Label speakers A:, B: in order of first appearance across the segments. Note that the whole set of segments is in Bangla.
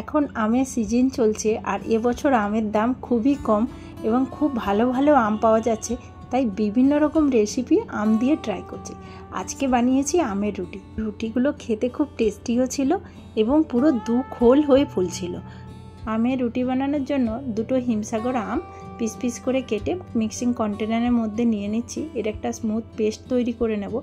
A: এখন আমের সিজন চলছে আর এবছর আমের দাম খুবই কম এবং খুব ভালো ভালো আম পাওয়া যাচ্ছে, তাই বিভিন্ন রকম রেসিপি আম দিয়ে ট্রাই করছি। আজকে বানিয়েছি আমের রুটি। রুটিগুলো খেতে খুব টেস্টিও ছিল এবং পুরো দু খোল হয়ে ফুলছিল। আমের রুটি বানানোর জন্য দুটো হিমসাগর আম পিস পিস করে কেটে মিক্সিং কন্টেনারের মধ্যে নিয়ে নিচ্ছি। এর একটা স্মুথ পেস্ট তৈরি করে নেব,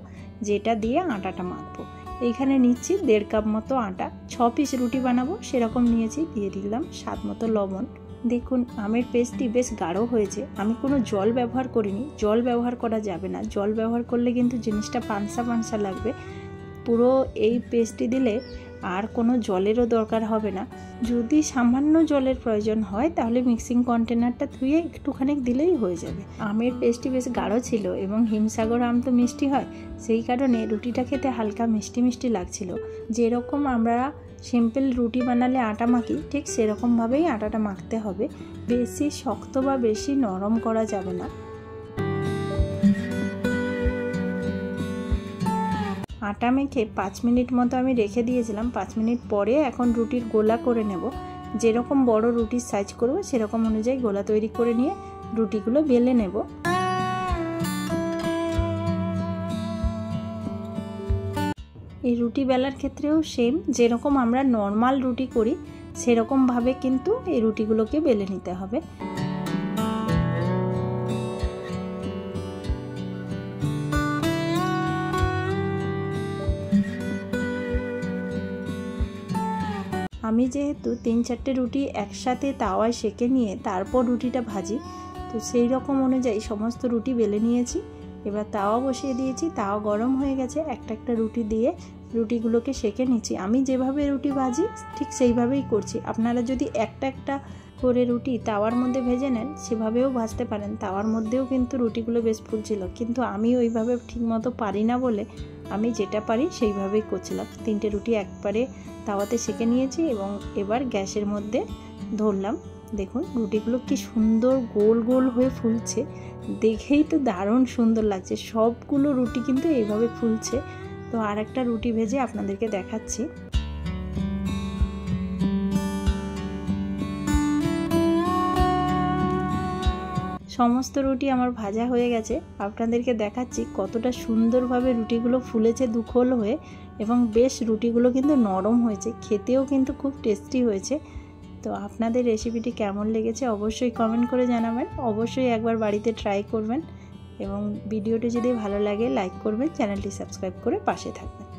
A: যেটা দিয়ে আটাটা মাখবো। এইখানে নিচ্ছি 1.5 কাপ মতো আটা। 6 পিস রুটি বানাবো সেরকম নিয়েছি। দিয়ে দিলাম স্বাদ মতো লবণ। দেখুন আমের পেস্টটি বেশ গাঢ় হয়েছে। আমি কোনো জল ব্যবহার করিনি, জল ব্যবহার করা যাবে না। জল ব্যবহার করলে কিন্তু জিনিসটা পানসা পানসা লাগবে। পুরো এই পেস্টটি দিলে আর কোনো জলেরও দরকার হবে না। যদি সামান্য জলের প্রয়োজন হয় তাহলে মিক্সিং কন্টেনারটা ধুয়ে একটুখানি দিলেই হয়ে যাবে। আমের পেস্টটি বেশ গাঢ় ছিল এবং হিমসাগর আম তো মিষ্টি হয়, সেই কারণে রুটিটা খেতে হালকা মিষ্টি মিষ্টি লাগছিল। যেরকম আমরা সিম্পল রুটি বানালে আটা মাখি, ঠিক সেরকমভাবেই আটাটা মাখতে হবে। বেশি শক্ত বা বেশি নরম করা যাবে না। আটা মেখে 5 মিনিট মতো আমি রেখে দিয়েছিলাম। 5 মিনিট পরে এখন রুটির গোলা করে নেব। যেরকম বড় রুটির সাইজ করব সেরকম অনুযায়ী গোলা তৈরি করে নিয়ে রুটিগুলো বেলে নেব। এই রুটি বেলার ক্ষেত্রেও সেম, যেরকম আমরা নর্মাল রুটি করি সেরকমভাবে কিন্তু এই রুটিগুলোকে বেলে নিতে হবে। আমি যেহেতু 3-4টে রুটি একসাথে তাওয়ায় সেঁকে নিয়ে তারপর রুটিটা ভাজি, তো সেই রকম অনুযায়ী সমস্ত রুটি বেলে নিয়েছি। এবার তাওয়া বসিয়ে দিয়েছি, তাওয়া গরম হয়ে গেছে। একটা একটা রুটি দিয়ে রুটিগুলোকে সেঁকে নিচ্ছি। আমি যেভাবে রুটি ভাজি ঠিক সেইভাবেই করছি। আপনারা যদি একটা একটা করে রুটি তাওয়ার মধ্যে ভেজে নেন সেভাবেও ভাজতে পারেন। তাওয়ার মধ্যেও কিন্তু রুটিগুলো বেশ ফুলছিল, কিন্তু আমি ওইভাবে ঠিকমতো পারি না বলে আমি যেটা পারি সেইভাবেই করছিলাম। 3টে রুটি একবারে তাওয়াতে সেঁকে নিয়েছি এবং এবার গ্যাসের মধ্যে ধরলাম। দেখুন রুটিগুলো কি সুন্দর গোল গোল হয়ে ফুলছে, দেখেই তো দারুণ সুন্দর লাগছে। সবগুলো রুটি কিন্তু এইভাবে ফুলছে। তো আর একটা রুটি ভেজে আপনাদেরকে দেখাচ্ছি। সমস্ত রুটি আমার ভাজা হয়ে গেছে। আপনাদেরকে দেখাচ্ছি কতটা সুন্দরভাবে রুটিগুলো ফুলেছে দুখোল হয়ে এবং বেশ রুটিগুলো কিন্তু নরম হয়েছে, খেতেও কিন্তু খুব টেস্টি হয়েছে। তো আপনাদের রেসিপিটি কেমন লেগেছে অবশ্যই কমেন্ট করে জানাবেন। অবশ্যই একবার বাড়িতে ট্রাই করবেন এবং ভিডিওটি যদি ভালো লাগে লাইক করবেন, চ্যানেলটি সাবস্ক্রাইব করে পাশে থাকবেন।